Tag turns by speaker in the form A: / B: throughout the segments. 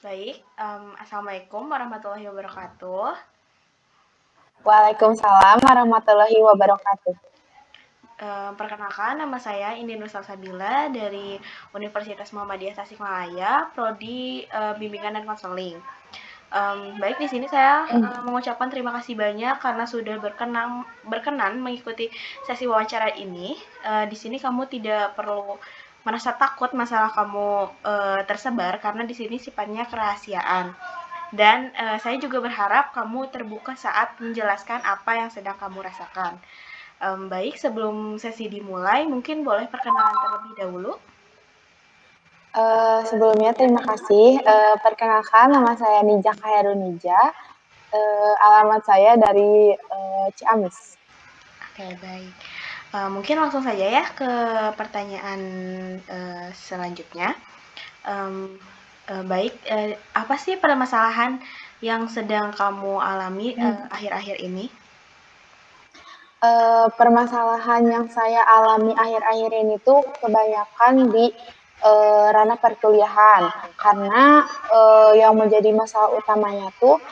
A: Baik, Assalamualaikum warahmatullahi wabarakatuh.
B: Waalaikumsalam warahmatullahi wabarakatuh.
A: Perkenalkan, nama saya Indi Nur Salsabila dari Universitas Muhammadiyah Tasikmalaya, Prodi Bimbingan dan Konseling. Baik, di sini saya mengucapkan terima kasih banyak karena sudah berkenan mengikuti sesi wawancara ini. Di sini kamu tidak perlu merasa takut masalah kamu tersebar karena di sini sifatnya kerahasiaan. Dan saya juga berharap kamu terbuka saat menjelaskan apa yang sedang kamu rasakan. Baik, sebelum sesi dimulai, mungkin boleh perkenalan terlebih dahulu.
B: Sebelumnya terima kasih. Perkenalkan nama saya Nija Khairunija. Alamat saya dari Ciamis.
A: Oke, baik. Mungkin langsung saja ya ke pertanyaan selanjutnya. Em, Baik, apa sih permasalahan yang sedang kamu alami akhir-akhir ini?
B: Permasalahan yang saya alami akhir-akhir ini tuh kebanyakan di ranah perkuliahan, karena yang menjadi masalah utamanya tuh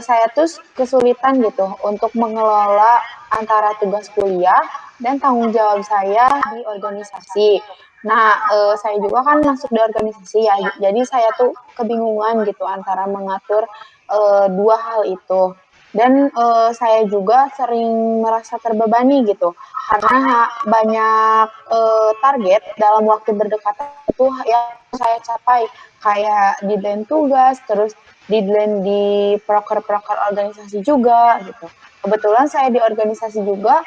B: saya tuh kesulitan gitu untuk mengelola antara tugas kuliah dan tanggung jawab saya di organisasi. Nah, saya juga kan masuk di organisasi ya, jadi saya tuh kebingungan gitu antara mengatur dua hal itu. Dan saya juga sering merasa terbebani gitu, karena banyak target dalam waktu berdekatan itu yang saya capai, kayak deadline tugas, terus deadline di proker-proker organisasi juga gitu. Kebetulan saya di organisasi juga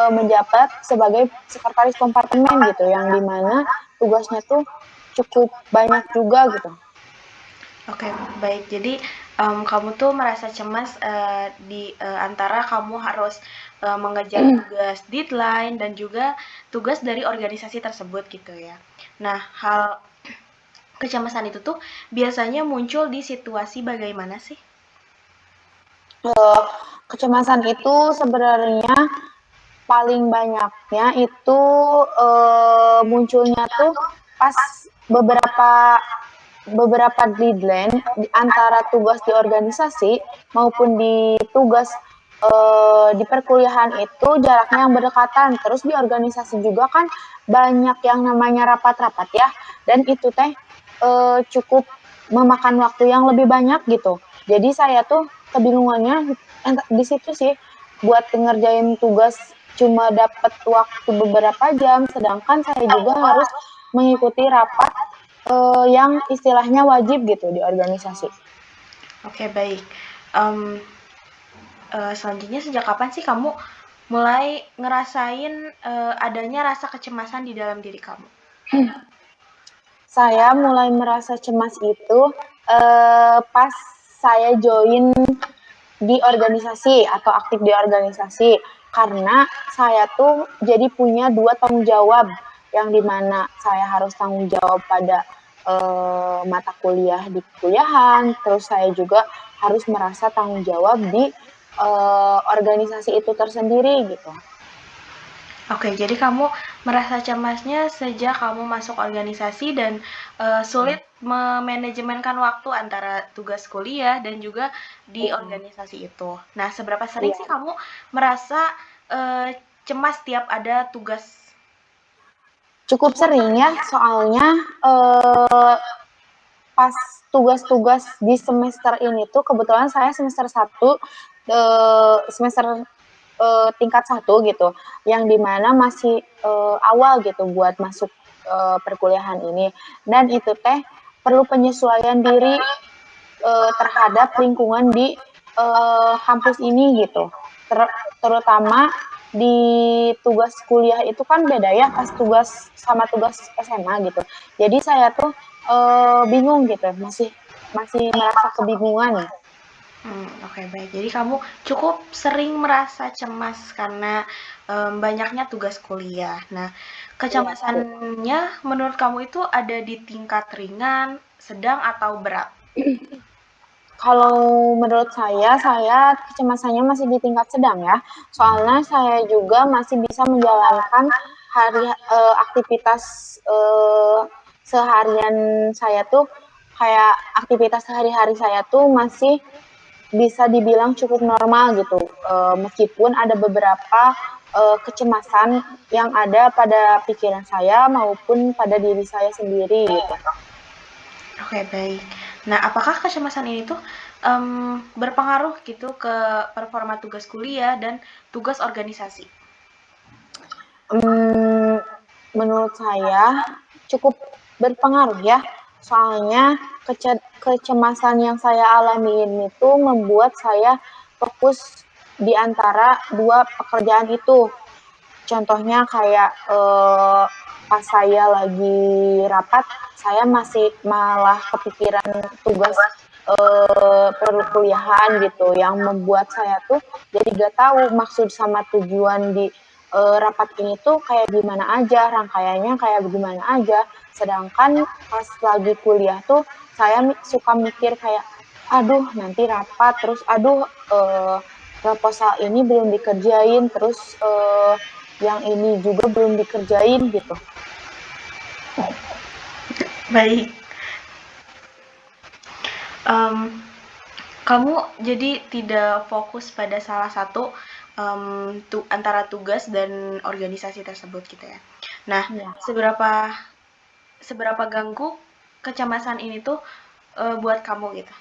B: menjabat sebagai sekretaris kompartemen gitu, yang dimana tugasnya tuh cukup banyak juga gitu.
A: Oke, baik. Jadi kamu tuh merasa cemas di antara kamu harus mengejar tugas deadline dan juga tugas dari organisasi tersebut gitu ya. Nah, hal kecemasan itu tuh biasanya muncul di situasi bagaimana sih?
B: Eh, Kecemasan itu sebenarnya paling banyaknya itu munculnya tuh pas beberapa beberapa deadline di antara tugas di organisasi maupun di tugas di perkuliahan itu jaraknya yang berdekatan. Terus di organisasi juga kan banyak yang namanya rapat-rapat ya, dan itu teh cukup memakan waktu yang lebih banyak gitu. Jadi saya tuh kebingungannya di situ sih, buat ngerjain tugas cuma dapat waktu beberapa jam, sedangkan saya juga harus mengikuti rapat yang istilahnya wajib gitu di organisasi.
A: Oke, baik. Em, Selanjutnya sejak kapan sih kamu mulai ngerasain adanya rasa kecemasan di dalam diri kamu?
B: Saya mulai merasa cemas itu pas saya join di organisasi atau aktif di organisasi, karena saya tuh jadi punya dua tanggung jawab, yang dimana saya harus tanggung jawab pada mata kuliah di kuliahan, terus saya juga harus merasa tanggung jawab di organisasi itu tersendiri gitu.
A: Oke, jadi kamu merasa cemasnya sejak kamu masuk organisasi dan sulit memanajemenkan waktu antara tugas kuliah dan juga di
B: Iya,
A: organisasi itu. Nah, seberapa sering sih
B: iya.
A: kamu merasa eh, cemas tiap ada tugas?
B: Cukup sering ya, soalnya pas tugas-tugas di semester ini tuh kebetulan saya semester satu, semester tingkat satu gitu, yang dimana masih awal gitu buat masuk perkuliahan ini, dan itu teh perlu penyesuaian diri terhadap lingkungan di kampus ini gitu. Terutama di tugas kuliah itu kan beda ya pas tugas sama tugas SMA gitu. Jadi saya tuh bingung gitu, masih masih merasa kebingungan.
A: Oke, baik. Jadi kamu cukup sering merasa cemas karena banyaknya tugas kuliah. Nah,
B: Iya betul.
A: kecemasannya menurut kamu itu ada di tingkat ringan, sedang, atau berat?
B: Kalau menurut saya kecemasannya masih di tingkat sedang ya. Soalnya saya juga masih bisa menjalankan aktivitas seharian saya tuh. kayak aktivitas sehari-hari saya tuh masih bisa dibilang cukup normal gitu, meskipun ada beberapa, kecemasan yang ada pada pikiran saya maupun pada diri saya sendiri gitu.
A: Oke, baik. Nah, apakah kecemasan ini tuh berpengaruh gitu ke performa tugas kuliah dan tugas organisasi?
B: Mmm, menurut saya cukup berpengaruh ya, soalnya kecemasan yang saya alami ini tuh membuat saya fokus di antara 2 pekerjaan itu. Contohnya kayak, pas saya lagi rapat, saya masih malah kepikiran tugas, perkuliahan gitu, yang membuat saya tuh jadi gak tahu maksud sama tujuan di, rapat ini tuh kayak gimana aja, rangkaiannya kayak gimana aja. Sedangkan pas lagi kuliah tuh saya suka mikir kayak, "Aduh nanti rapat," terus, "Aduh, proposal ini belum dikerjain," terus, yang ini juga belum dikerjain gitu.
A: Baik. Em, Kamu jadi tidak fokus pada salah satu antara tugas dan organisasi tersebut gitu ya. Nah,
B: Iya.
A: seberapa seberapa ganggu kecemasan ini tuh buat kamu gitu?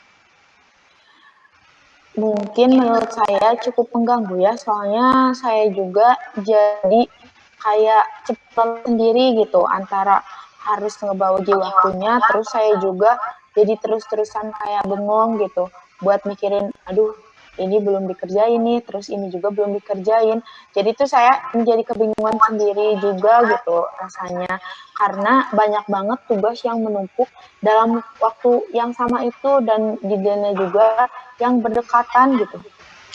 B: Mungkin menurut saya cukup mengganggu ya, soalnya saya juga jadi kayak cepet sendiri gitu antara harus ngebagi waktunya, terus saya juga jadi terus-terusan kayak bengong gitu buat mikirin, aduh ini belum dikerjain nih, terus ini juga belum dikerjain. Jadi tuh saya menjadi kebingungan sendiri juga gitu rasanya, karena banyak banget tugas yang menumpuk dalam waktu yang sama itu dan deadline-nya juga yang berdekatan gitu.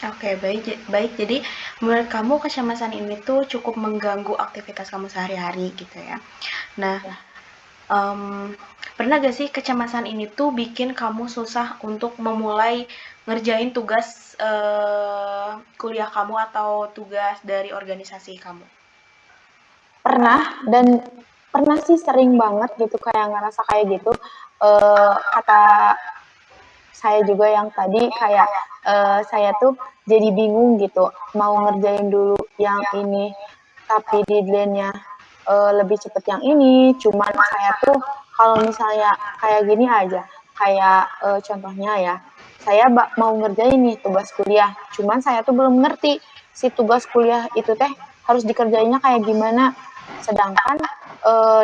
A: Oke, baik, baik. Jadi menurut kamu kecemasan ini tuh cukup mengganggu aktivitas kamu sehari-hari gitu ya. Nah,
B: Ya.
A: pernah gak sih kecemasan ini tuh bikin kamu susah untuk memulai ngerjain tugas kuliah kamu atau tugas dari organisasi kamu?
B: Pernah dan pernah sih sering banget gitu kayak ngerasa kayak gitu. Kata saya juga yang tadi kayak saya tuh jadi bingung gitu mau ngerjain dulu yang ini tapi deadline-nya lebih cepet yang ini. Cuman saya tuh kalau misalnya kayak gini aja, kayak contohnya ya, saya mau ngerjain nih tugas kuliah, cuman saya tuh belum ngerti si tugas kuliah itu teh harus dikerjainnya kayak gimana. Sedangkan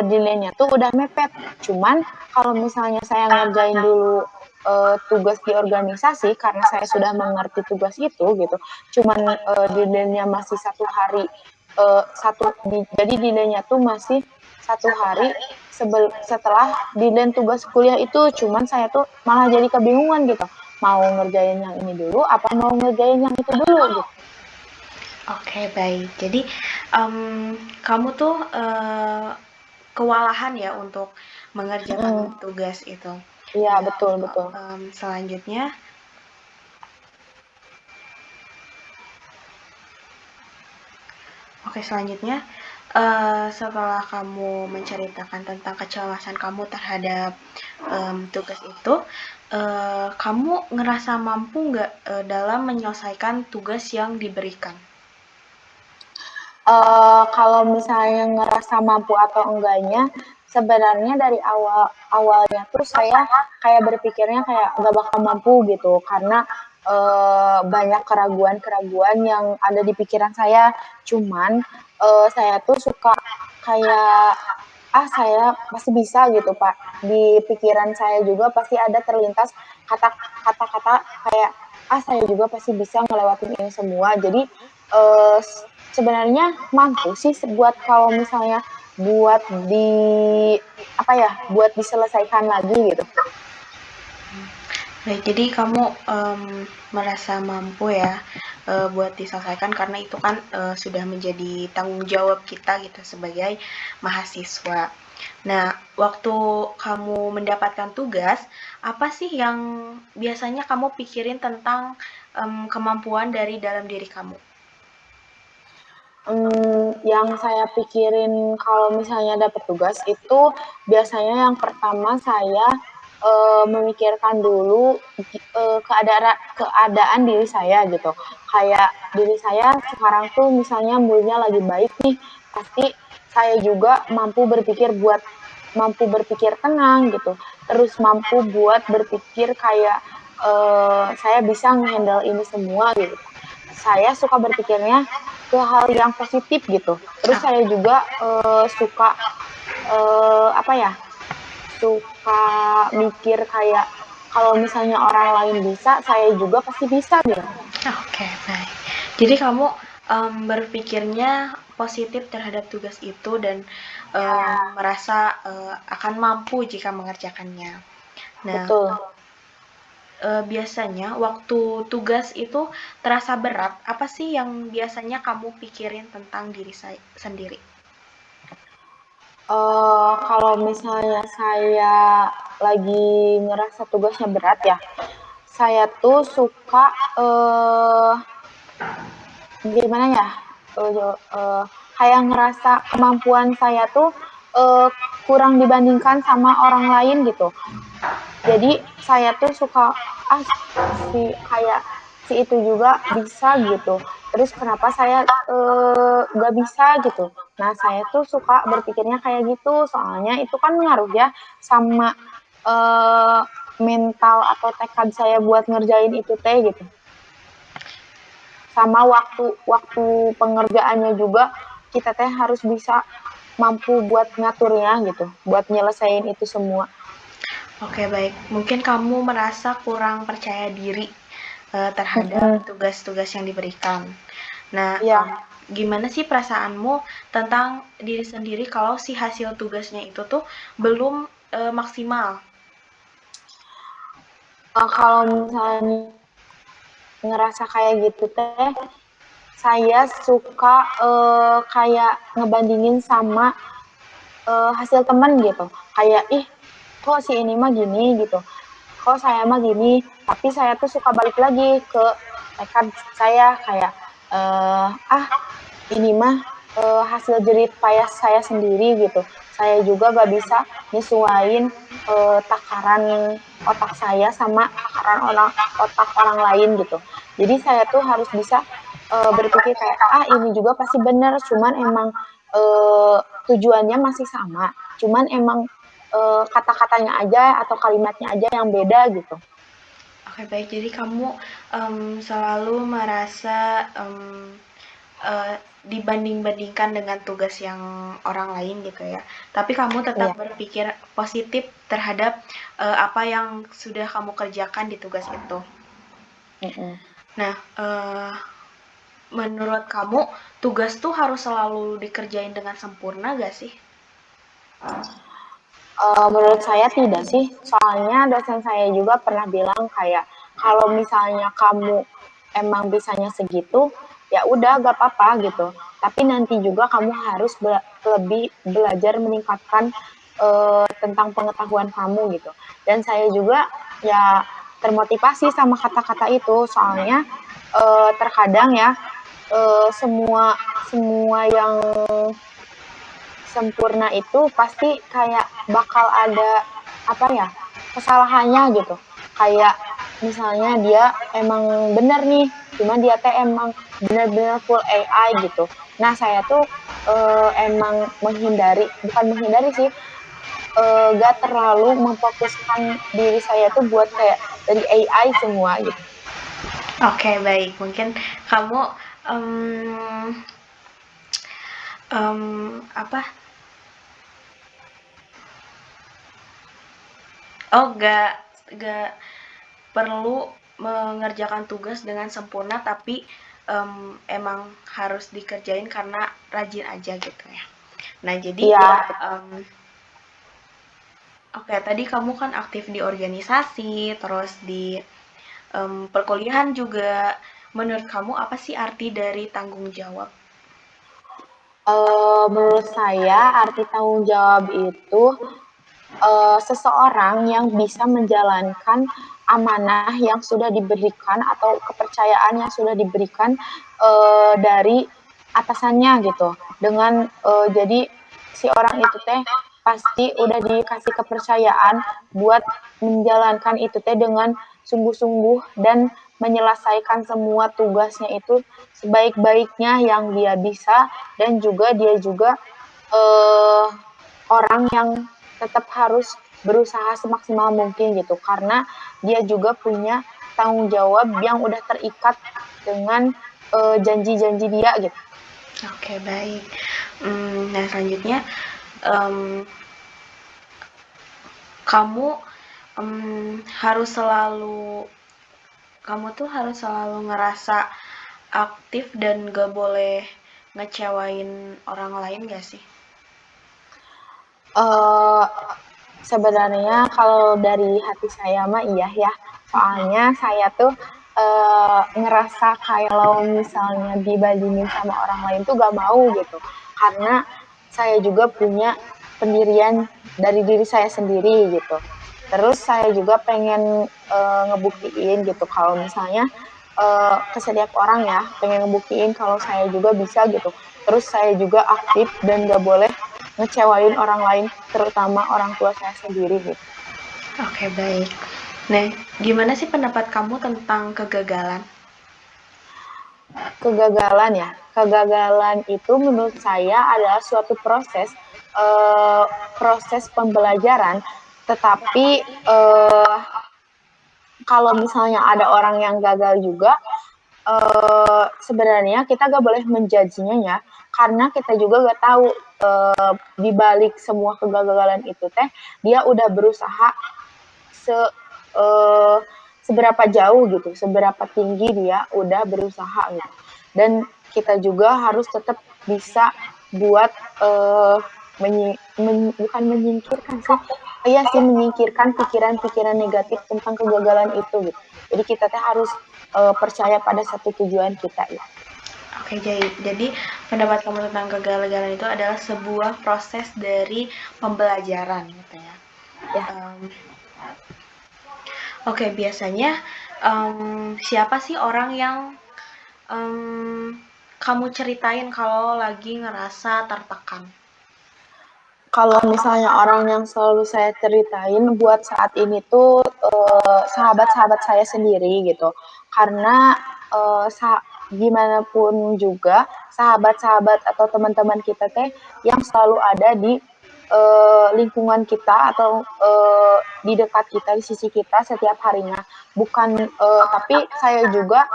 B: deadline-nya tuh udah mepet. Cuman kalau misalnya saya ngerjain dulu tugas di organisasi karena saya sudah mengerti tugas itu gitu. Cuman deadline-nya masih 1 hari jadi deadline-nya tuh masih 1 hari setelah deadline tugas kuliah itu. Cuman saya tuh malah jadi kebingungan gitu. Mau ngerjain yang ini dulu apa mau ngerjain yang itu dulu gitu.
A: Oke, baik. Jadi kamu tuh kewalahan ya untuk mengerjakan
B: Mm,
A: tugas itu.
B: iya
A: Nah,
B: betul betul.
A: selanjutnya, oke selanjutnya setelah kamu menceritakan tentang kecemasan kamu terhadap tugas itu, kamu ngerasa mampu nggak dalam menyelesaikan tugas yang diberikan?
B: Kalau misalnya ngerasa mampu atau enggaknya, sebenarnya dari awalnya tuh saya kayak berpikirnya kayak nggak bakal mampu gitu, karena banyak keraguan-keraguan yang ada di pikiran saya. Cuman saya tuh suka kayak saya pasti bisa gitu Pak. Di pikiran saya juga pasti ada terlintas kata-kata kayak saya juga pasti bisa ngelewatin ini semua. Jadi eh, sebenarnya mampu sih buat kalau misalnya buat di apa ya, buat diselesaikan lagi gitu.
A: Baik, jadi kamu merasa mampu ya buat diselesaikan karena itu kan sudah menjadi tanggung jawab kita gitu sebagai mahasiswa. Nah, waktu kamu mendapatkan tugas, apa sih yang biasanya kamu pikirin tentang kemampuan dari dalam diri kamu?
B: Yang saya pikirin kalau misalnya dapat tugas itu biasanya yang pertama saya memikirkan dulu keadaan diri saya gitu. Kayak diri saya sekarang tuh misalnya moodnya lagi baik nih, pasti saya juga mampu berpikir tenang gitu. Terus mampu buat berpikir kayak saya bisa ngehandle ini semua gitu. Saya suka berpikirnya ke hal yang positif gitu. Terus
A: Ah,
B: saya juga suka apa ya? Suka mikir kayak kalau misalnya orang lain bisa, saya juga pasti bisa gitu.
A: oke, baik. Jadi kamu berpikirnya positif terhadap tugas itu dan
B: Ya,
A: merasa akan mampu jika mengerjakannya. Nah,
B: betul.
A: biasanya waktu tugas itu terasa berat, apa sih yang biasanya kamu pikirin tentang diri sendiri?
B: Kalau misalnya saya lagi ngerasa tugasnya berat ya, saya tuh suka gimana ya? Kayak ngerasa kemampuan saya tuh kurang dibandingkan sama orang lain gitu. Jadi saya tuh suka kayak si itu juga bisa gitu. Terus kenapa saya gak bisa gitu. Nah saya tuh suka berpikirnya kayak gitu. Soalnya itu kan ngaruh ya sama eh, mental atau tekad saya buat ngerjain itu teh gitu. Sama waktu waktu pengerjaannya juga kita teh harus bisa mampu buat ngaturnya gitu, buat nyelesain itu semua.
A: Oke, baik. Mungkin kamu merasa kurang percaya diri terhadap
B: Mm-mm.
A: tugas-tugas yang diberikan. Nah,
B: Iya,
A: gimana sih perasaanmu tentang diri sendiri kalau si hasil tugasnya itu tuh belum maksimal?
B: kalau misalnya ngerasa kayak gitu teh, saya suka kayak ngebandingin sama hasil temen gitu. Kayak ih kok si ini mah gini gitu. Kok saya mah gini. Tapi saya tuh suka balik lagi ke tekad saya kayak ini mah hasil jerih payah saya sendiri gitu. Saya juga gak bisa nyesuaiin takaran otak saya sama takaran otak orang lain gitu. Jadi saya tuh harus bisa berpikir kayak ini juga pasti benar, cuman emang tujuannya masih sama, cuman emang kata-katanya aja atau kalimatnya aja yang beda gitu.
A: Oke, baik. Jadi kamu selalu merasa dibanding-bandingkan dengan tugas yang orang lain gitu ya. Tapi kamu tetap
B: Iya.
A: berpikir positif terhadap apa yang sudah kamu kerjakan di tugas itu.
B: Mm-mm.
A: Nah, menurut kamu tugas tuh harus selalu dikerjain dengan sempurna gak sih?
B: Menurut saya tidak sih, soalnya dosen saya juga pernah bilang kayak kalau misalnya kamu emang bisanya segitu, ya udah gak apa-apa gitu. Tapi nanti juga kamu harus lebih belajar meningkatkan tentang pengetahuan kamu gitu. Dan saya juga ya termotivasi sama kata-kata itu, soalnya terkadang ya semua semua yang sempurna itu pasti kayak bakal ada apa ya kesalahannya gitu, kayak misalnya dia emang bener nih cuma dia teh emang bener-bener full AI gitu. Nah saya tuh emang bukan menghindari sih, gak terlalu memfokuskan diri saya tuh buat kayak dari AI semua gitu.
A: Oke, baik. Mungkin kamu em, apa? Oh, gak perlu mengerjakan tugas dengan sempurna, tapi emang harus dikerjain karena rajin aja gitu ya. Nah, jadi
B: Iya.
A: em, oke, tadi kamu kan aktif di organisasi, terus di perkuliahan juga. Menurut kamu apa sih arti dari tanggung jawab?
B: Menurut saya arti tanggung jawab itu seseorang yang bisa menjalankan amanah yang sudah diberikan atau kepercayaan yang sudah diberikan dari atasannya gitu. Dengan jadi si orang itu teh pasti udah dikasih kepercayaan buat menjalankan itu teh dengan sungguh-sungguh dan menyelesaikan semua tugasnya itu sebaik-baiknya yang dia bisa, dan juga dia juga eh, orang yang tetap harus berusaha semaksimal mungkin gitu, karena dia juga punya tanggung jawab yang udah terikat dengan janji-janji dia gitu.
A: Oke, baik. Nah, selanjutnya, em, kamu harus selalu kamu tuh harus selalu ngerasa aktif dan gak boleh ngecewain orang lain gak sih?
B: Eh Sebenarnya kalau dari hati saya mah iya ya, soalnya saya tuh ngerasa kalau misalnya dibandingin sama orang lain tuh gak mau gitu, karena saya juga punya pendirian dari diri saya sendiri gitu. Terus saya juga pengen ngebuktiin gitu kalau misalnya ke setiap orang ya, pengen ngebuktiin kalau saya juga bisa gitu. Terus saya juga aktif dan gak boleh ngecewain orang lain, terutama orang tua saya sendiri gitu.
A: Oke, baik. Nah, gimana sih pendapat kamu tentang kegagalan?
B: Kegagalan ya, kegagalan itu menurut saya adalah suatu proses pembelajaran, tetapi kalau misalnya ada orang yang gagal juga, sebenarnya kita gak boleh menjudge-nya ya, karena kita juga gak tahu di balik semua kegagalan itu teh dia udah berusaha se uh, seberapa jauh gitu, seberapa tinggi dia udah berusaha gitu. Dan kita juga harus tetap bisa buat bukan menyingkirkan sih, iya sih, menyingkirkan pikiran-pikiran negatif tentang kegagalan itu gitu. Jadi kita teh harus percaya pada satu tujuan kita ya.
A: Oke, jadi pendapat kamu tentang kegagalan itu adalah sebuah proses dari pembelajaran gitu ya.
B: Ya,
A: Um, Oke, biasanya siapa sih orang yang um, kamu ceritain kalau lagi ngerasa tertekan?
B: kalau misalnya orang yang selalu saya ceritain buat saat ini tuh sahabat-sahabat saya sendiri gitu, karena eh, sa gimana pun juga sahabat-sahabat atau teman-teman kita teh yang selalu ada di lingkungan kita atau di dekat kita, di sisi kita setiap harinya. Bukan, tapi saya juga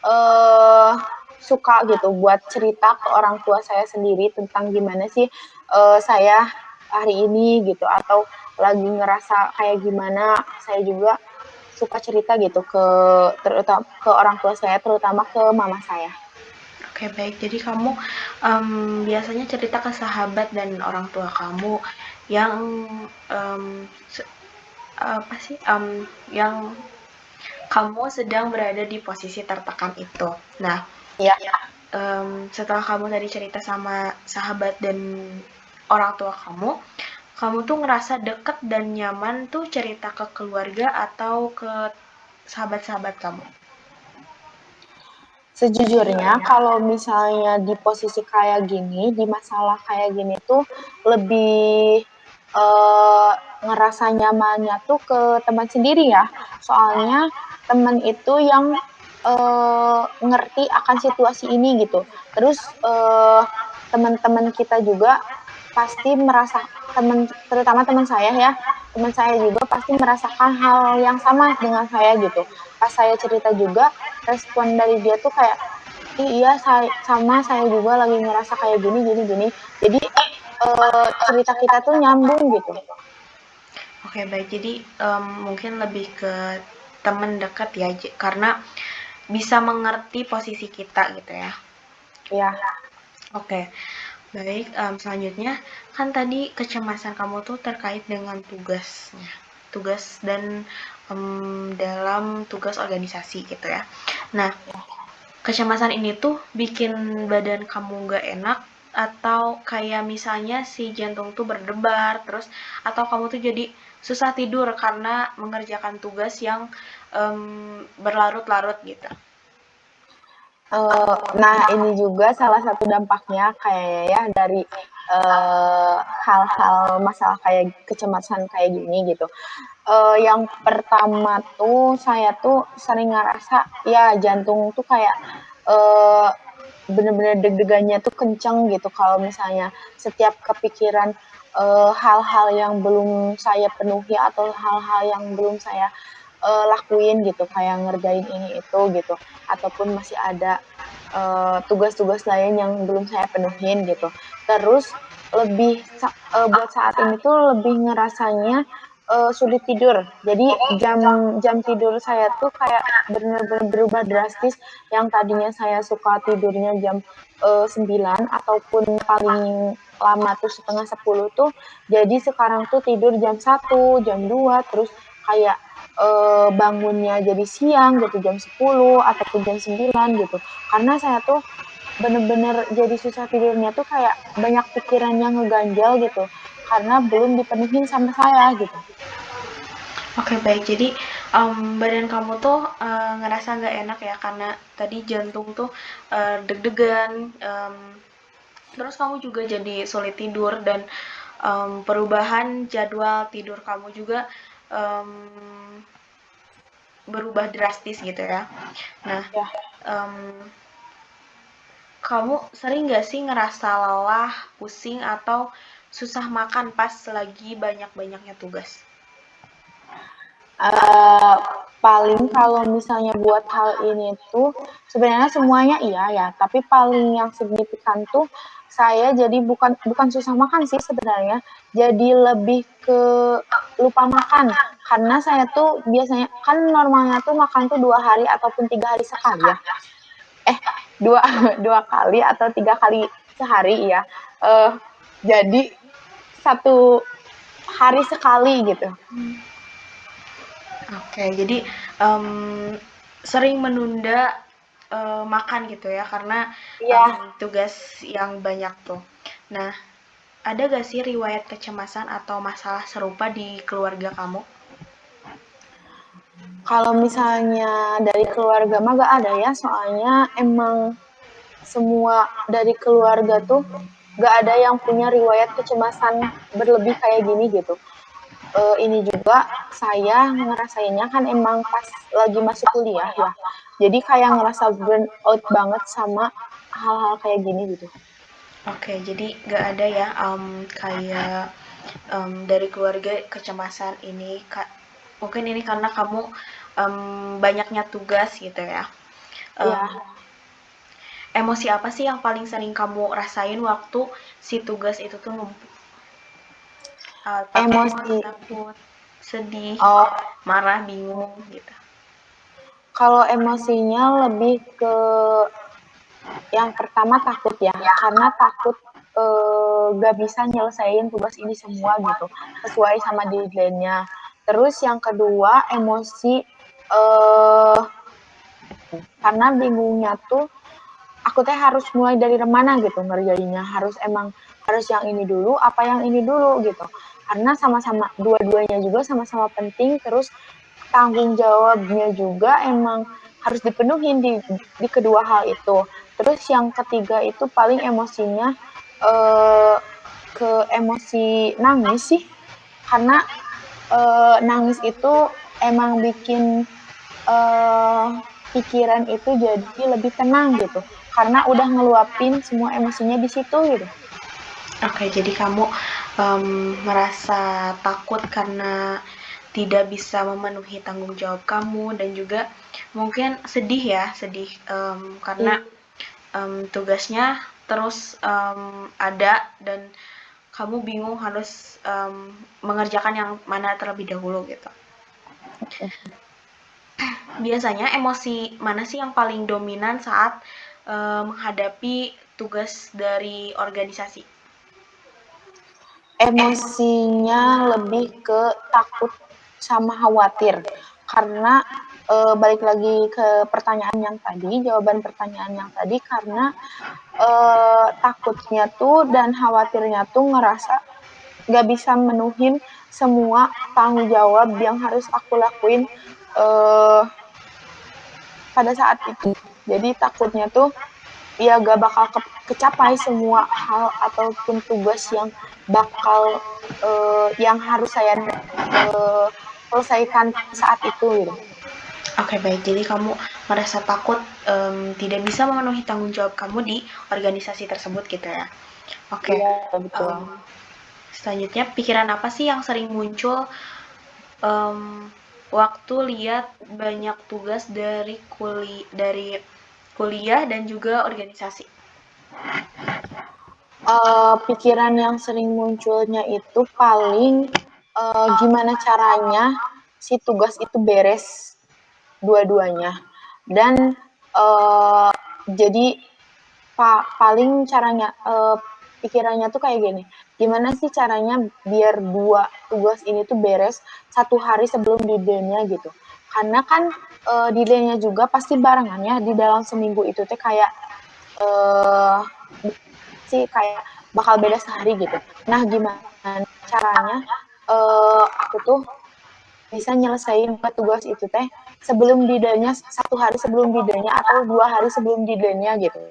B: eh suka gitu buat cerita ke orang tua saya sendiri tentang gimana sih saya hari ini gitu, atau lagi ngerasa kayak gimana. Saya juga suka cerita gitu terutama ke orang tua saya, terutama ke mama saya.
A: Oke, baik. Jadi kamu biasanya cerita ke sahabat dan orang tua kamu yang em, apa sih? Yang kamu sedang berada di posisi tertekan itu. Nah,
B: Ya,
A: setelah kamu tadi cerita sama sahabat dan orang tua kamu tuh ngerasa deket dan nyaman tuh cerita ke keluarga atau ke sahabat-sahabat kamu?
B: sejujurnya kalau misalnya di posisi kayak gini, di masalah kayak gini tuh lebih ngerasa nyamannya tuh ke teman sendiri ya. Soalnya teman itu yang ngerti akan situasi ini gitu. Terus teman-teman kita juga pasti merasa, terutama teman saya ya, teman saya juga pasti merasakan hal yang sama dengan saya gitu. Pas saya cerita juga, respon dari dia tuh kayak, iya sama saya juga lagi ngerasa kayak gini gini gini. Jadi cerita kita tuh nyambung gitu.
A: Oke, baik. Jadi mungkin lebih ke teman dekat ya, karena bisa mengerti posisi kita gitu ya.
B: Ya,
A: Oke, baik. Selanjutnya, kan tadi kecemasan kamu tuh terkait dengan tugasnya, tugas dan dalam tugas organisasi gitu ya. Nah, kecemasan ini tuh bikin badan kamu gak enak, atau kayak misalnya si jantung tuh berdebar terus, atau kamu tuh jadi susah tidur karena mengerjakan tugas yang berlarut-larut gitu?
B: nah ini juga salah satu dampaknya kayak ya dari hal-hal masalah kayak kecemasan kayak gini gitu. Yang pertama tuh saya tuh sering ngerasa ya jantung tuh kayak eh, bener-bener deg-degannya tuh kenceng gitu kalau misalnya setiap kepikiran hal-hal yang belum saya penuhi atau hal-hal yang belum saya lakuin gitu kayak ngerjain ini itu gitu ataupun masih ada tugas-tugas lain yang belum saya penuhin gitu. Terus buat saat ini tuh lebih ngerasanya sulit tidur. Jadi jam jam tidur saya tuh kayak benar-benar berubah drastis. Yang tadinya saya suka tidurnya jam 9 ataupun paling lama tuh setengah 10 tuh jadi sekarang tuh tidur jam 1, jam 2 terus kayak bangunnya jadi siang gitu jam 10 ataupun jam 9 gitu. Karena saya tuh bener-bener jadi susah tidurnya tuh kayak banyak pikiran yang ngeganjal gitu karena belum dipenuhin sama saya gitu.
A: Oke, baik. Jadi, badan kamu tuh, ngerasa nggak enak ya karena tadi jantung tuh, deg-degan, terus kamu juga jadi sulit tidur dan, perubahan jadwal tidur kamu juga, mmm, berubah drastis gitu ya. Nah,
B: Ya,
A: mmm, kamu sering nggak sih ngerasa lelah, pusing, atau susah makan pas lagi banyak-banyaknya tugas?
B: uh, paling kalau misalnya buat hal ini tuh sebenarnya semuanya iya ya, tapi paling yang signifikan tuh saya jadi bukan bukan susah makan sih sebenarnya, jadi lebih ke lupa makan karena saya tuh biasanya kan normalnya tuh makan tuh 2 hari ataupun 3 hari sekali ya. Eh, dua dua kali atau 3 kali sehari ya. Eh, jadi 1 hari sekali gitu.
A: Oke, jadi sering menunda makan gitu ya karena
B: Iya,
A: tugas yang banyak tuh. Nah, ada gak sih riwayat kecemasan atau masalah serupa di keluarga kamu?
B: kalau misalnya dari keluarga mah gak ada ya, soalnya emang semua dari keluarga tuh gak ada yang punya riwayat kecemasan berlebih kayak gini gitu. Ini juga saya ngerasainnya kan emang pas lagi masuk kuliah ya. Jadi kayak ngerasa burn out banget sama hal-hal kayak gini gitu.
A: Oke, jadi gak ada ya kayak dari keluarga kecemasan ini mungkin ini karena kamu banyaknya tugas gitu ya. Em,
B: Ya,
A: Emosi apa sih yang paling sering kamu rasain waktu si tugas itu tuh numpuk?
B: emosi.
A: Takut, sedih,
B: Oh,
A: marah, bingung gitu.
B: kalau emosinya lebih ke yang pertama takut ya, karena takut gak bisa nyelesain tugas ini semua gitu, sesuai sama deadline-nya. Terus yang kedua emosi eh karena bingungnya tuh aku teh harus mulai dari mana gitu ngerjainnya, harus yang ini dulu apa yang ini dulu gitu. Karena sama-sama dua-duanya juga sama-sama penting, terus tanggung jawabnya juga emang harus dipenuhin di kedua hal itu. Terus yang ketiga itu paling emosinya eh, ke emosi nangis sih, karena nangis itu emang bikin eh, pikiran itu jadi lebih tenang gitu, karena udah ngeluapin semua emosinya di situ gitu.
A: Oke, jadi kamu merasa takut karena tidak bisa memenuhi tanggung jawab kamu dan juga mungkin sedih ya, sedih karena
B: Iya,
A: tugasnya terus ada dan kamu bingung harus mengerjakan yang mana terlebih dahulu gitu. Biasanya emosi mana sih yang paling dominan saat menghadapi tugas dari organisasi?
B: emosinya lebih ke takut sama khawatir, karena balik lagi ke pertanyaan yang tadi, jawaban pertanyaan yang tadi, karena takutnya tuh dan khawatirnya tuh ngerasa gak bisa menuhin semua tanggung jawab yang harus aku lakuin pada saat itu. Jadi takutnya tuh ya gak bakal kecapai semua hal ataupun tugas yang bakal yang harus saya selesaikan saat itu gitu.
A: Oke, baik. Jadi kamu merasa takut tidak bisa memenuhi tanggung jawab kamu di organisasi tersebut gitu ya. Oke.
B: Iya betul.
A: Selanjutnya, pikiran apa sih yang sering muncul waktu lihat banyak tugas dari kuliah dan juga organisasi?
B: Pikiran yang sering munculnya itu paling gimana caranya si tugas itu beres dua-duanya dan jadi paling caranya pikirannya tuh kayak gini, gimana sih caranya biar dua tugas ini tuh beres satu hari sebelum deadline-nya gitu, karena kan deadline-nya juga pasti barengannya di dalam seminggu itu teh kayak eh sih kayak bakal beda sehari gitu. Nah gimana caranya aku tuh bisa nyelesain buat tugas itu teh sebelum deadline-nya, satu hari sebelum deadline-nya atau 2 hari sebelum deadline-nya gitu.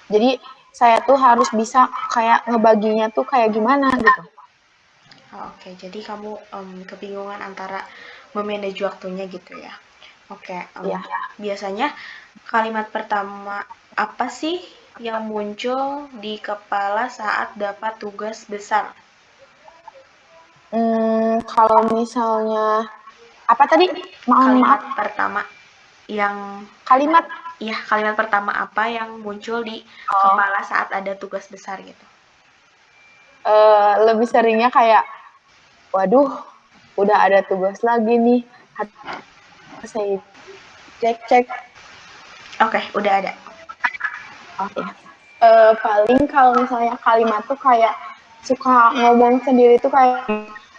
B: Jadi saya tuh harus bisa kayak ngebaginya tuh kayak gimana gitu.
A: Oke, jadi kamu kebingungan antara memanage waktunya gitu ya. Oke,
B: Ya.
A: biasanya kalimat pertama apa sih yang muncul di kepala saat dapat tugas besar?
B: Kalau misalnya apa tadi? Mohon
A: Kalimat
B: maaf.
A: pertama yang
B: Kalimat
A: kalimat pertama apa yang muncul di
B: oh,
A: kepala saat ada tugas besar gitu?
B: lebih seringnya kayak waduh, udah ada tugas lagi nih. Harus saya cek-cek.
A: Oke, udah ada.
B: Oke. Paling kalau misalnya kalimat tuh kayak suka ngomong sendiri tuh kayak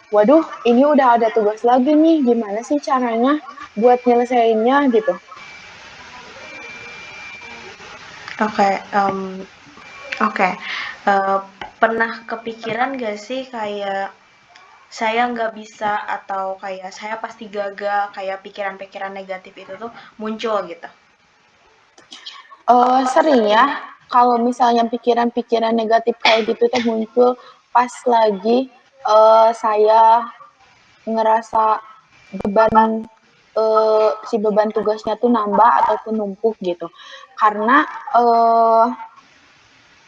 B: waduh ini udah ada tugas lagi nih gimana sih caranya buat nyelesainnya gitu.
A: Oke, oke. Eh, Pernah kepikiran gak sih kayak saya nggak bisa atau kayak saya pasti gagal, kayak pikiran-pikiran negatif itu tuh muncul gitu?
B: Sering ya kalau misalnya pikiran-pikiran negatif kayak gitu teh muncul pas lagi saya ngerasa beban si beban tugasnya tuh nambah ataupun numpuk gitu karena eh,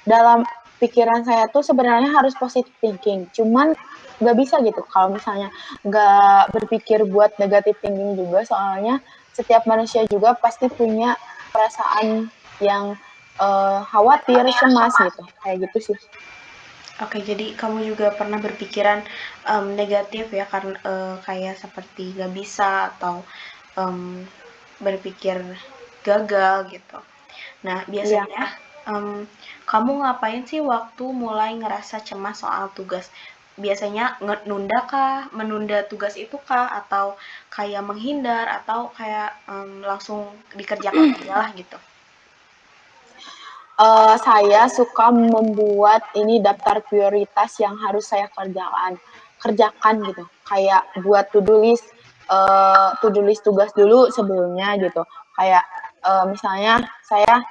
B: dalam pikiran saya tuh sebenarnya harus positive thinking, cuman nggak bisa gitu kalau misalnya nggak berpikir buat negative thinking juga, soalnya setiap manusia juga pasti punya perasaan yang khawatir, cemas gitu, kayak gitu sih.
A: Oke, jadi kamu juga pernah berpikiran negatif ya, karena kayak seperti nggak bisa atau em, berpikir gagal gitu. Nah,
B: Iya.
A: biasanya em, kamu ngapain sih waktu mulai ngerasa cemas soal tugas? Biasanya nunda kah, menunda tugas itu kah, atau kayak menghindar, atau kayak langsung dikerjakan aja lah gitu?
B: Saya suka membuat ini daftar prioritas yang harus saya kerjakan gitu. Kayak buat to do list tugas dulu sebelumnya gitu. Kayak misalnya saya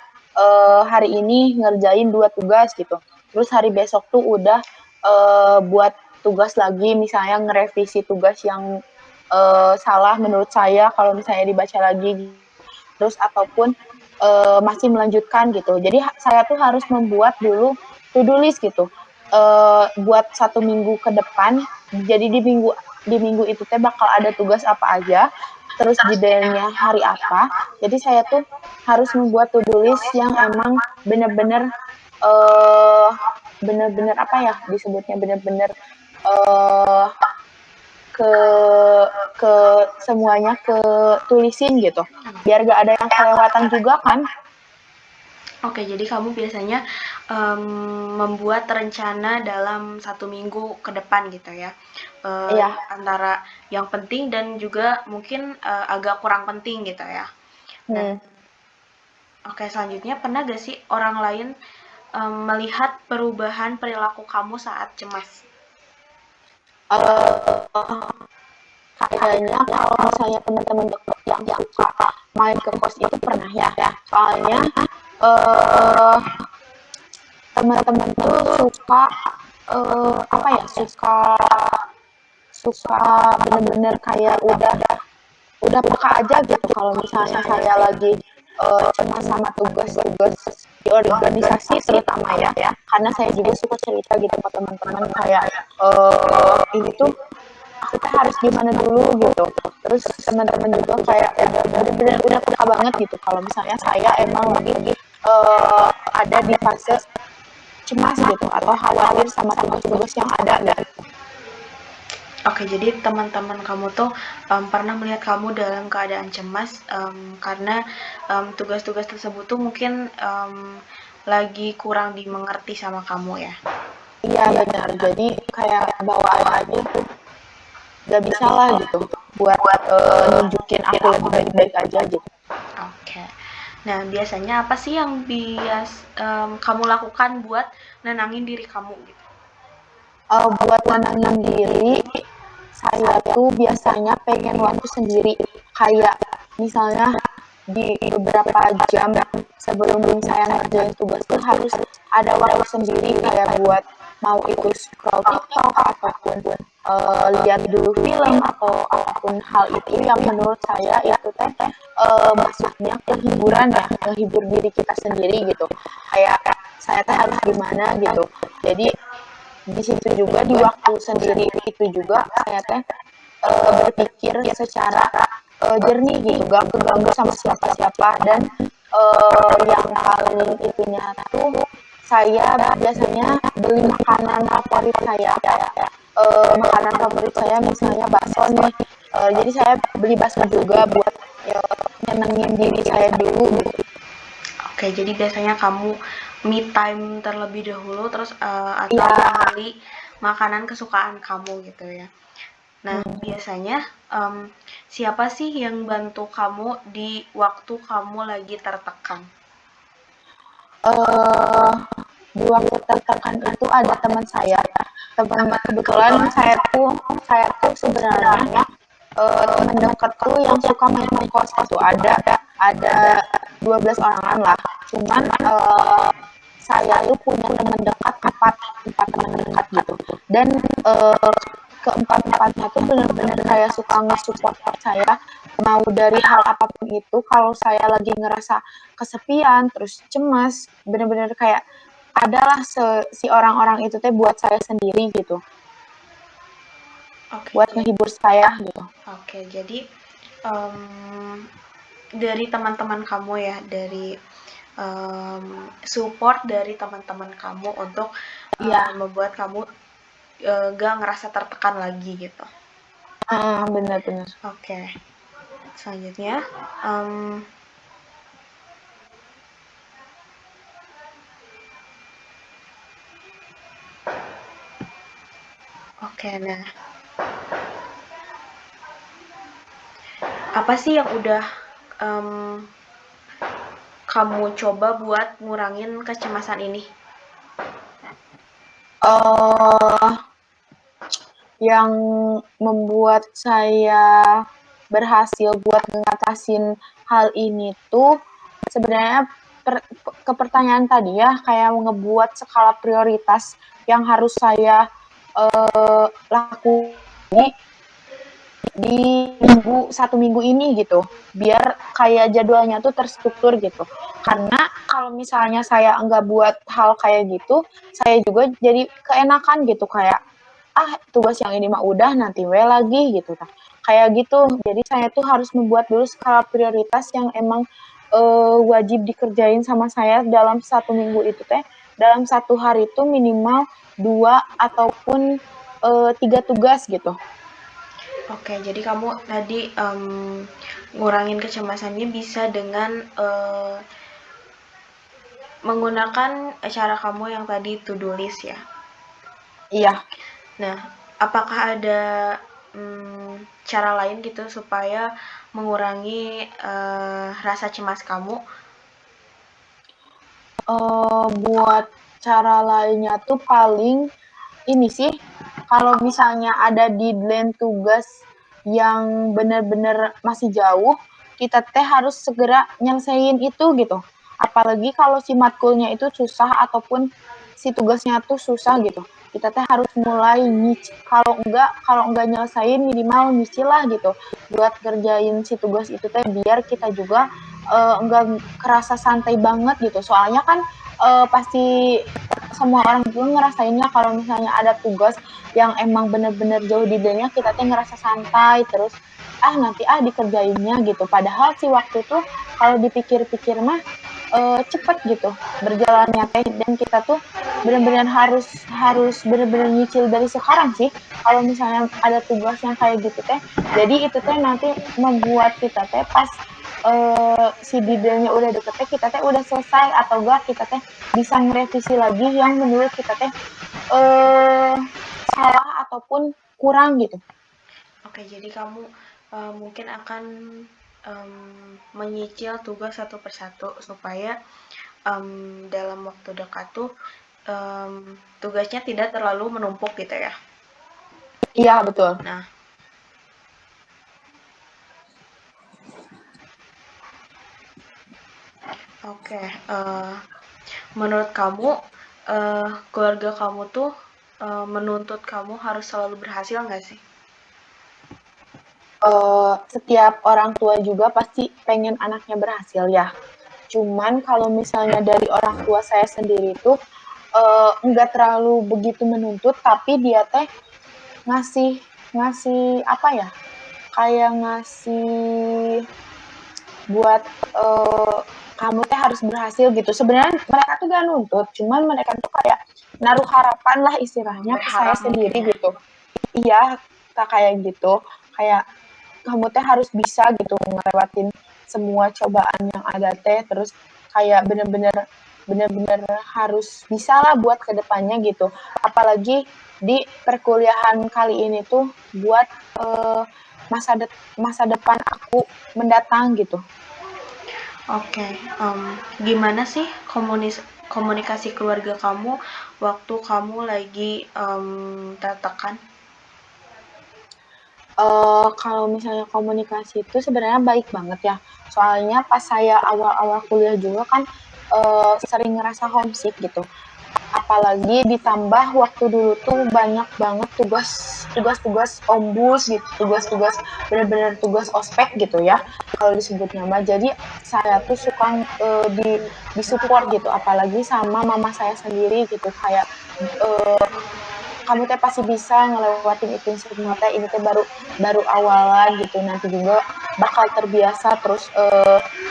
B: hari ini ngerjain 2 tugas gitu. Terus hari besok tuh udah buat tugas lagi, misalnya ngerevisi tugas yang salah menurut saya kalau misalnya dibaca lagi, terus ataupun masih melanjutkan gitu. Jadi saya tuh harus membuat dulu to-do list gitu. Buat 1 minggu ke depan. Jadi di minggu itu teh bakal ada tugas apa aja. Terus jadinya hari apa. Jadi saya tuh harus membuat to-do list yang emang bener-bener eh bener-bener apa ya disebutnya bener-bener eh ke ke semuanya ke tulisin gitu biar gak ada yang kelewatan juga kan.
A: Oke, jadi kamu biasanya membuat rencana dalam 1 minggu ke depan gitu ya,
B: Iya.
A: antara yang penting dan juga mungkin agak kurang penting gitu ya. Nah,
B: hmm.
A: oke, selanjutnya pernah gak sih orang lain melihat perubahan perilaku kamu saat cemas?
B: Eh, kayaknya kalau misalnya teman-teman deket yang suka main ke kos itu pernah ya. Soalnya eh teman-teman tuh suka apa ya, suka suka bener-bener kayak udah peka aja gitu kalau misalnya saya lagi cemas sama tugas-tugas di organisasi terutama ya, karena saya juga suka cerita gitu ke teman-teman kayak ini tuh aku tuh harus gimana dulu gitu. Terus teman-teman juga kayak udah bener-bener udah peka banget gitu kalau misalnya saya emang lagi ada di fase cemas gitu atau khawatir sama tugas-tugas yang ada gitu.
A: Oke, jadi teman-teman kamu tuh pernah melihat kamu dalam keadaan cemas karena tugas-tugas tersebut tuh mungkin lagi kurang dimengerti sama kamu ya.
B: Iya benar, jadi kayak bawaan aja tuh gak bisa lah gitu buat nunjukin aku lagi baik-baik aja gitu.
A: Oke. Nah, biasanya apa sih yang kamu lakukan buat nenangin diri kamu gitu?
B: Buat nenangin diri, saya tuh biasanya pengen waktu sendiri. Kayak misalnya di beberapa jam sebelum saya ngerjain tugas tuh harus ada waktu sendiri kayak buat mau itu scroll TikTok ataupun lihat dulu film atau apapun hal itu yang menurut saya itu teh maksudnya kehiburan ya, menghibur diri kita sendiri gitu. Kayak saya teh harus gimana gitu. Jadi di situ juga di waktu sendiri itu juga saya teh berpikir secara jernih gitu, gak keganggu sama siapa-siapa dan yang paling itunya tuh saya biasanya beli makanan favorit saya makanan favorit saya misalnya bakso nih. Jadi saya beli bakso juga buat nyenengin diri saya dulu gitu.
A: Oke, jadi biasanya kamu me time terlebih dahulu terus atau
B: Iya.
A: membeli makanan kesukaan kamu gitu ya. Nah, biasanya siapa sih yang bantu kamu di waktu kamu lagi tertekan?
B: eh di waktu tertekan itu ada teman saya, teman kebetulan saya tuh sebenarnya teman dekatku yang suka main ke kos itu ada 12 orangan lah. Cuman saya tuh punya teman dekat empat teman dekat gitu. Dan keempat-empatnya tuh benar-benar kayak suka nge-support saya mau dari hal apapun itu. Kalau saya lagi ngerasa kesepian terus cemas benar-benar kayak adalah si orang-orang itu teh buat saya sendiri gitu,
A: Oke,
B: buat ngehibur saya gitu.
A: oke, jadi em, dari teman-teman kamu ya, dari support dari teman-teman kamu untuk
B: Iya,
A: membuat kamu gak ngerasa tertekan lagi gitu.
B: benar-benar.
A: Oke, selanjutnya, em, oke, nah, apa sih yang udah em, kamu coba buat ngurangin kecemasan ini?
B: uh, yang membuat saya berhasil buat ngatasin hal ini tuh sebenarnya ke pertanyaan tadi ya kayak ngebuat skala prioritas yang harus saya lakukan di satu minggu ini gitu biar kayak jadwalnya tuh terstruktur gitu karena kalau misalnya saya nggak buat hal kayak gitu saya juga jadi keenakan gitu kayak tugas yang ini mah udah nanti we lagi gitu kayak gitu jadi saya tuh harus membuat dulu skala prioritas yang emang wajib dikerjain sama saya dalam satu minggu itu teh dalam satu hari itu minimal 2 ataupun 3 tugas gitu.
A: Oke, jadi kamu tadi ngurangin kecemasannya bisa dengan menggunakan cara kamu yang tadi to do list ya.
B: Iya.
A: Nah, apakah ada cara lain gitu supaya mengurangi rasa cemas kamu?
B: Buat cara lainnya tuh paling ini sih, kalau misalnya ada deadline tugas yang benar-benar masih jauh, kita teh harus segera nyelesain itu gitu. Apalagi kalau si matkulnya itu susah ataupun si tugasnya tuh susah gitu. Kita teh harus mulai nyicil, kalau enggak nyelesain minimal nyicil lah gitu buat kerjain si tugas itu teh biar kita juga enggak kerasa santai banget gitu. Soalnya kan pasti semua orang juga ngerasainnya kalau misalnya ada tugas yang emang bener-bener jauh di dunia kita teh ngerasa santai terus nanti dikerjainnya gitu padahal si waktu tuh kalau dipikir-pikir mah cepet gitu berjalannya teh dan kita tuh benar-benar harus harus benar-benar nyicil dari sekarang sih kalau misalnya ada tugas yang kayak gitu teh jadi itu teh nanti membuat kita teh pas si detailnya udah deket teh kita teh udah selesai atau enggak kita teh bisa ngerevisi lagi yang menurut kita teh eh salah ataupun kurang gitu.
A: Oke, jadi kamu mungkin akan menyicil tugas satu persatu supaya dalam waktu dekat tuh tugasnya tidak terlalu menumpuk gitu ya.
B: Iya betul.
A: Nah, oke. Menurut kamu, keluarga kamu tuh menuntut kamu harus selalu berhasil nggak sih?
B: Setiap orang tua juga pasti pengen anaknya berhasil ya. Cuman kalau misalnya dari orang tua saya sendiri tuh nggak terlalu begitu menuntut, tapi dia teh ngasih ngasih apa ya? Kayak ngasih buat kamu teh harus berhasil gitu. Sebenarnya mereka tuh gak nuntut, cuman mereka tuh kayak naruh harapan lah istilahnya ke saya
A: Berharap mungkin
B: sendiri
A: ya.
B: gitu. Iya, kayak gitu. Kayak kamu teh harus bisa gitu ngelewatin semua cobaan yang ada teh terus kayak bener-bener harus bisa lah buat kedepannya gitu apalagi di perkuliahan kali ini tuh buat eh, masa depan aku mendatang gitu.
A: Oke, gimana sih komunikasi keluarga kamu waktu kamu lagi tertekan?
B: Kalau misalnya komunikasi itu sebenarnya baik banget ya. Soalnya pas saya awal-awal kuliah juga kan sering ngerasa homesick gitu. Apalagi ditambah waktu dulu tuh banyak banget tugas-tugas ombus gitu, tugas-tugas benar-benar tugas ospek gitu ya kalau disebut nama. Jadi saya tuh suka disupport gitu, apalagi sama mama saya sendiri gitu kayak eh, kamu teh pasti bisa ngelewatin itu semua teh ini teh baru baru awalan gitu nanti juga bakal terbiasa terus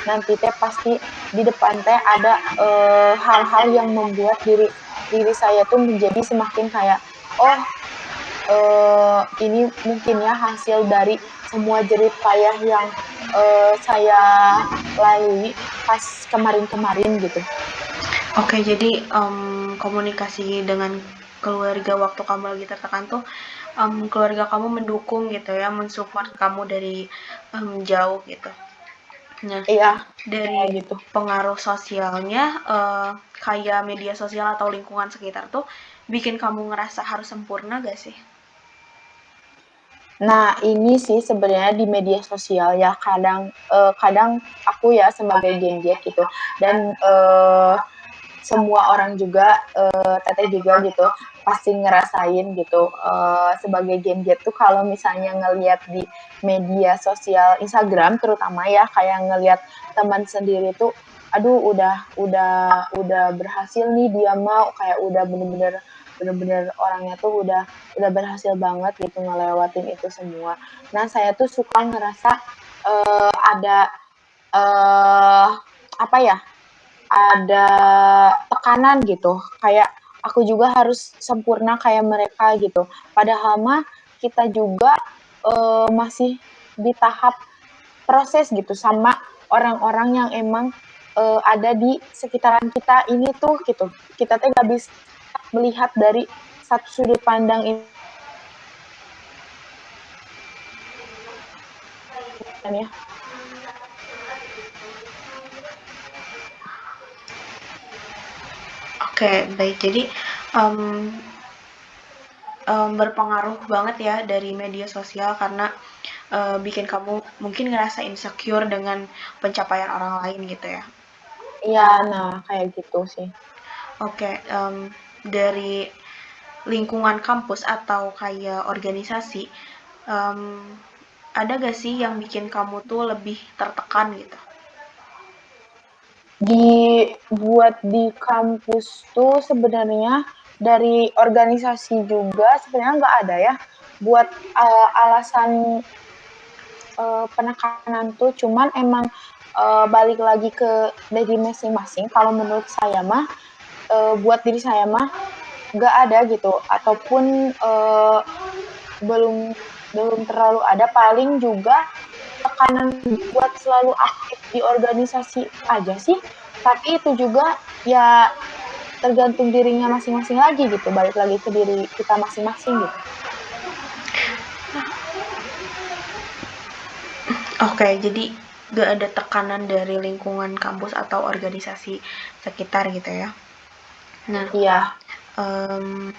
B: nanti teh pasti di depan teh ada hal-hal yang membuat diri diri saya tuh menjadi semakin kayak oh ini mungkin ya hasil dari semua jerih payah yang saya lalui pas kemarin-kemarin gitu.
A: Oke, jadi komunikasi dengan keluarga waktu kamu lagi tertekan tuh keluarga kamu mendukung gitu ya, mensupport kamu dari jauh gitu. Nah,
B: Iya
A: dari
B: kayak gitu.
A: pengaruh sosialnya, kayak media sosial atau lingkungan sekitar tuh bikin kamu ngerasa harus sempurna gak sih?
B: Nah, ini sih sebenarnya di media sosial ya kadang aku ya sebagai Gen Z gitu dan semua orang juga teteh juga gitu pasti ngerasain gitu sebagai Gen Z tuh kalau misalnya ngelihat di media sosial Instagram terutama ya kayak ngelihat teman sendiri tuh aduh udah berhasil nih dia mau kayak udah bener-bener orangnya tuh udah berhasil banget gitu ngelewatin itu semua. Nah, saya tuh suka ngerasa ada eh apa ya? Ada tekanan gitu. Kayak aku juga harus sempurna kayak mereka gitu. Padahal mah kita juga masih di tahap proses gitu sama orang-orang yang emang ada di sekitaran kita ini tuh gitu. Kita tuh nggak bisa melihat dari satu sudut pandang ini kan ya.
A: Oke, baik. Jadi, em, berpengaruh banget ya dari media sosial karena bikin kamu mungkin ngerasa insecure dengan pencapaian orang lain gitu ya.
B: Iya, nah kayak gitu sih.
A: Oke, dari lingkungan kampus atau kayak organisasi, em, ada gak sih yang bikin kamu tuh lebih tertekan gitu?
B: Buat di kampus tuh sebenarnya dari organisasi juga sebenarnya nggak ada ya buat alasan penekanan tuh cuman emang balik lagi ke dari masing-masing. Kalau menurut saya mah buat diri saya mah nggak ada gitu ataupun belum belum terlalu ada paling juga tekanan buat selalu aktif di organisasi aja sih tapi itu juga ya tergantung dirinya masing-masing lagi gitu balik lagi ke diri kita masing-masing gitu.
A: Oke, jadi gak ada tekanan dari lingkungan kampus atau organisasi sekitar gitu ya. Nah,
B: Iya.
A: em,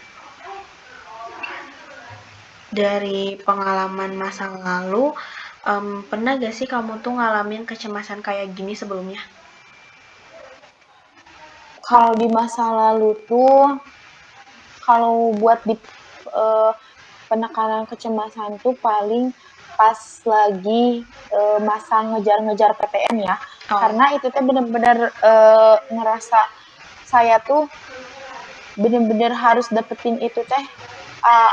A: dari pengalaman masa lalu, pernah gak sih kamu tuh ngalamin kecemasan kayak gini sebelumnya?
B: Kalau di masa lalu tuh kalau buat di eh, penekanan kecemasan tuh paling pas lagi masa ngejar-ngejar PTN ya
A: Oh,
B: karena itu tuh bener-bener ngerasa saya tuh bener-bener harus dapetin itu teh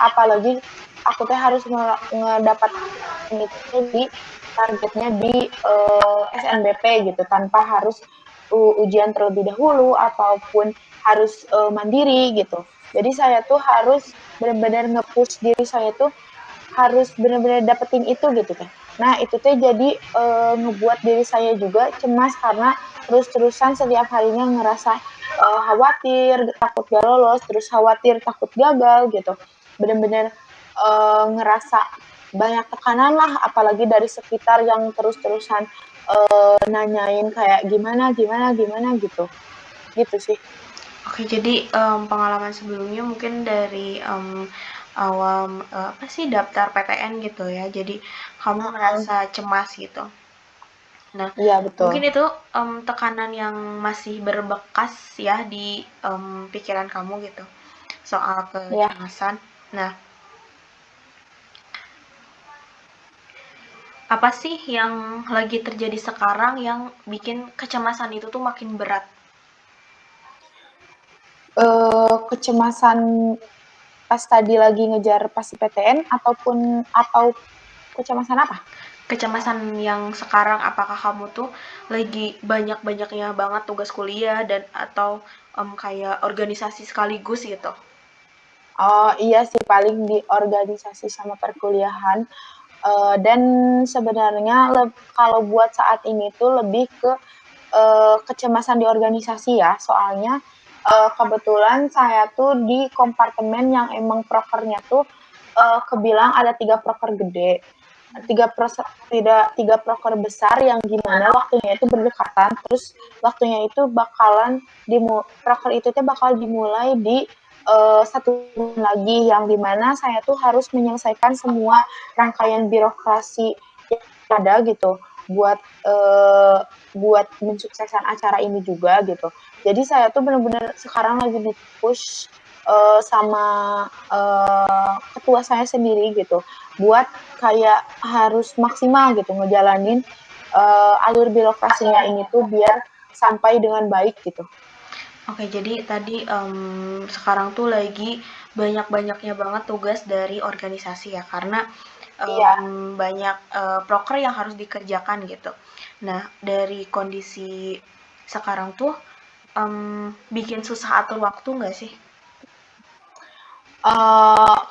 B: apalagi aku teh harus ngedapat itu di targetnya di SNBP gitu tanpa harus ujian terlebih dahulu ataupun harus mandiri gitu. Jadi saya tuh harus benar-benar nge-push diri saya tuh harus benar-benar dapetin itu gitu kan. Nah itu tuh jadi ngebuat diri saya juga cemas karena terus-terusan setiap harinya ngerasa khawatir, takut gak lolos, terus khawatir takut gagal gitu. Benar-benar ngerasa banyak tekanan lah, apalagi dari sekitar yang terus-terusan nanyain kayak gimana, gimana, gimana gitu. Gitu sih.
A: oke. Jadi pengalaman sebelumnya mungkin dari awam apa sih daftar PTN gitu ya. Jadi kamu ngerasa cemas gitu. Nah,
B: Iya betul.
A: mungkin itu tekanan yang masih berbekas ya di pikiran kamu gitu soal
B: Iya.
A: kecemasan. Nah, apa sih yang lagi terjadi sekarang yang bikin kecemasan itu tuh makin berat?
B: Kecemasan pas tadi lagi ngejar pasti PTN atau kecemasan apa?
A: Kecemasan yang sekarang apakah kamu tuh lagi banyak-banyaknya banget tugas kuliah dan atau kayak organisasi sekaligus gitu?
B: Oh iya sih paling di organisasi sama perkuliahan. Dan sebenarnya kalau buat saat ini tuh lebih ke kecemasan di organisasi ya. Soalnya kebetulan saya tuh di kompartemen yang emang prokernya tuh kebilang ada 3 proker gede. Tiga proker besar yang gimana waktunya itu berdekatan terus waktunya itu proker itu tuh bakal dimulai di 1 bulan lagi yang dimana saya tuh harus menyelesaikan semua rangkaian birokrasi yang ada gitu buat buat mensukseskan acara ini juga gitu. Jadi saya tuh benar-benar sekarang lagi di push sama ketua saya sendiri gitu buat kayak harus maksimal gitu ngejalanin alur birokrasinya ini tuh biar sampai dengan baik gitu.
A: Oke, jadi tadi sekarang tuh lagi banyak-banyaknya banget tugas dari organisasi ya, karena
B: Iya.
A: banyak proker yang harus dikerjakan gitu. Nah, dari kondisi sekarang tuh bikin susah atur waktu nggak sih?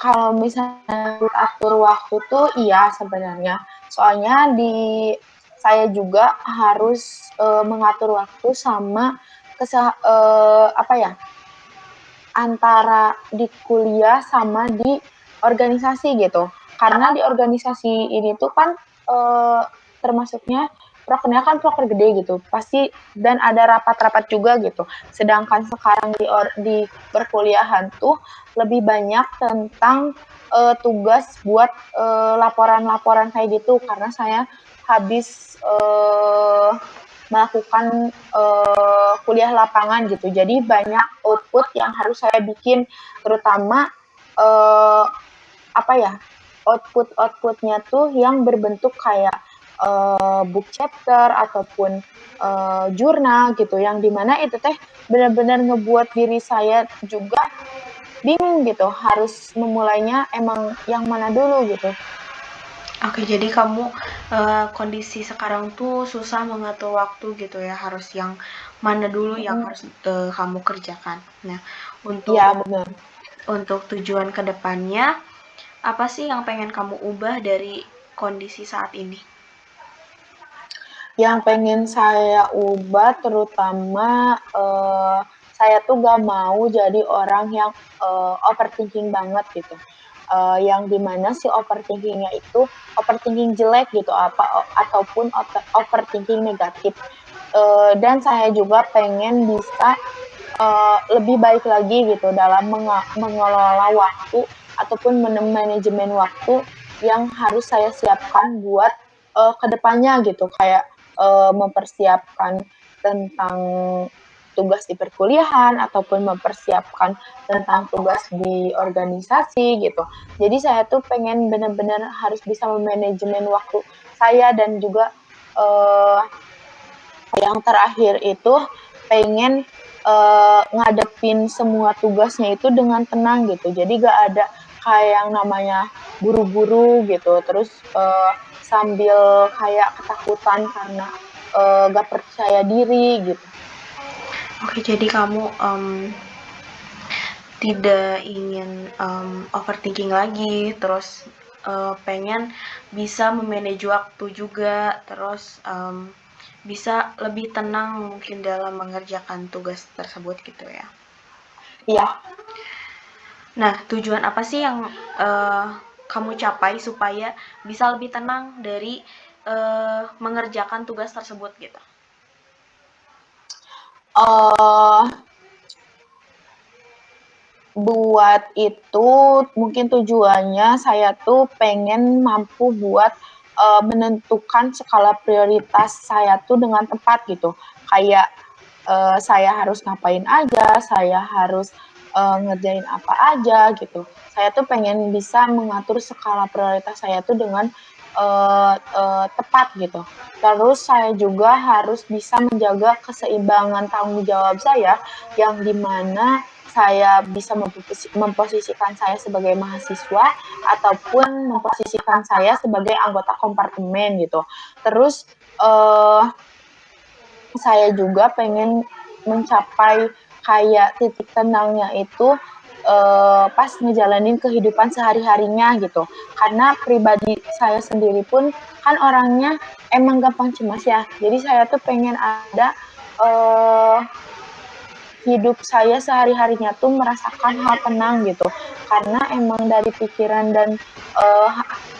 B: Kalau misalnya atur waktu tuh iya sebenarnya. Soalnya saya juga harus mengatur waktu sama apa ya antara di kuliah sama di organisasi gitu. Karena di organisasi ini tuh kan termasuknya prokernya kan proker gede gitu, pasti dan ada rapat-rapat juga gitu. Sedangkan sekarang di perkuliahan tuh lebih banyak tentang tugas buat laporan-laporan kayak gitu karena saya habis melakukan kuliah lapangan gitu. Jadi banyak output yang harus saya bikin, terutama uh, apa ya, outputnya tuh yang berbentuk kayak book chapter ataupun jurnal gitu, yang dimana itu teh benar-benar ngebuat diri saya juga bingung gitu, harus memulainya emang yang mana dulu gitu.
A: Oke, jadi kamu kondisi sekarang tuh susah mengatur waktu gitu ya, harus yang mana dulu yang harus kamu kerjakan. Nah, untuk
B: Iya benar.
A: tujuan kedepannya, apa sih yang pengen kamu ubah dari kondisi saat ini?
B: Yang pengen saya ubah terutama saya tuh gak mau jadi orang yang overthinking banget gitu. Yang dimana si overthinkingnya itu overthinking jelek gitu ataupun overthinking negatif. Dan saya juga pengen bisa lebih baik lagi gitu dalam mengelola waktu ataupun manajemen waktu yang harus saya siapkan buat kedepannya gitu, kayak mempersiapkan tentang tugas di perkuliahan ataupun mempersiapkan tentang tugas di organisasi gitu. Jadi saya tuh pengen benar-benar harus bisa memanajemen waktu saya, dan juga yang terakhir itu pengen ngadepin semua tugasnya itu dengan tenang gitu. Jadi gak ada kayak yang namanya buru-buru gitu. Terus sambil kayak ketakutan karena gak percaya diri gitu.
A: Oke, jadi kamu tidak ingin overthinking lagi, terus pengen bisa memanage waktu juga, terus bisa lebih tenang mungkin dalam mengerjakan tugas tersebut gitu ya.
B: Iya.
A: Nah, tujuan apa sih yang kamu capai supaya bisa lebih tenang dari mengerjakan tugas tersebut gitu?
B: Buat itu mungkin tujuannya saya tuh pengen mampu buat menentukan skala prioritas saya tuh dengan tepat gitu. Kayak saya harus ngapain aja, saya harus ngerjain apa aja gitu. Saya tuh pengen bisa mengatur skala prioritas saya tuh dengan tepat gitu. Terus saya juga harus bisa menjaga keseimbangan tanggung jawab saya, yang dimana saya bisa memposisikan saya sebagai mahasiswa ataupun memposisikan saya sebagai anggota kompartemen gitu. Terus saya juga pengen mencapai kayak titik tenangnya itu pas ngejalanin kehidupan sehari-harinya gitu. Karena pribadi saya sendiri pun kan orangnya emang gampang cemas ya. Jadi saya tuh pengen ada hidup saya sehari-harinya tuh merasakan hal tenang gitu. Karena emang dari pikiran dan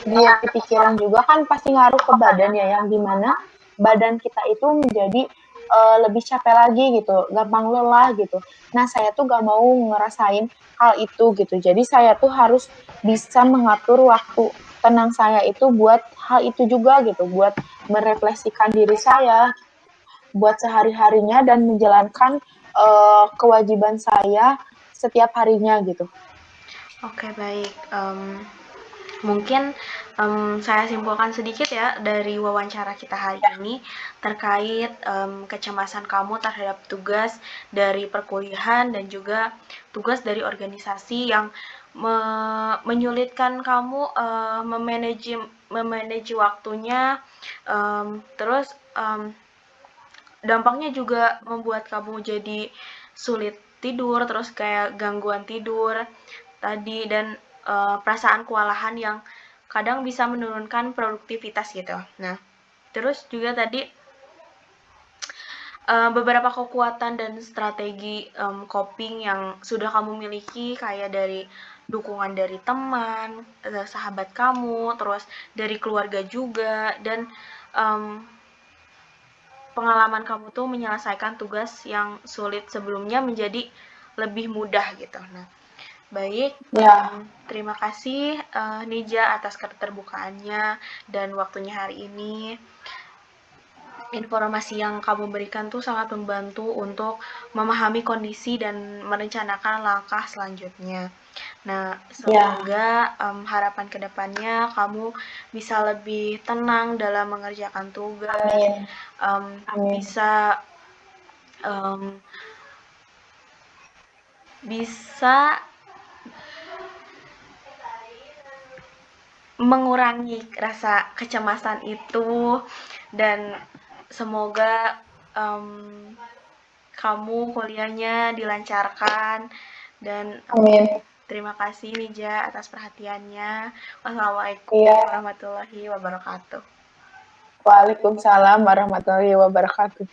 B: dari pikiran juga kan pasti ngaruh ke badan ya, yang dimana badan kita itu menjadi lebih capek lagi gitu, gampang lelah gitu. Nah, saya tuh gak mau ngerasain hal itu gitu. Jadi saya tuh harus bisa mengatur waktu tenang saya itu buat hal itu juga gitu, buat merefleksikan diri saya, buat sehari-harinya dan menjalankan kewajiban saya setiap harinya gitu.
A: Oke, baik. Mungkin saya simpulkan sedikit ya dari wawancara kita hari ini terkait kecemasan kamu terhadap tugas dari perkuliahan dan juga tugas dari organisasi yang menyulitkan kamu memanage waktunya, terus dampaknya juga membuat kamu jadi sulit tidur, terus kayak gangguan tidur tadi, dan perasaan kewalahan yang kadang bisa menurunkan produktivitas gitu. Nah, terus juga tadi beberapa kekuatan dan strategi coping yang sudah kamu miliki, kayak dari dukungan dari teman, sahabat kamu, terus dari keluarga juga, dan um, pengalaman kamu tuh menyelesaikan tugas yang sulit sebelumnya menjadi lebih mudah gitu. Nah, baik,
B: Ya,
A: terima kasih Nija atas keterbukaannya dan waktunya hari ini. Informasi yang kamu berikan tuh sangat membantu untuk memahami kondisi dan merencanakan langkah selanjutnya. Nah,
B: ya,
A: semoga harapan kedepannya kamu bisa lebih tenang dalam mengerjakan tugas,
B: amin, amin,
A: bisa em, bisa mengurangi rasa kecemasan itu dan semoga em, kamu kuliahnya dilancarkan dan
B: amin.
A: terima kasih Nija atas perhatiannya. Wassalamualaikum
B: Iya,
A: warahmatullahi wabarakatuh.
B: waalaikumsalam warahmatullahi wabarakatuh.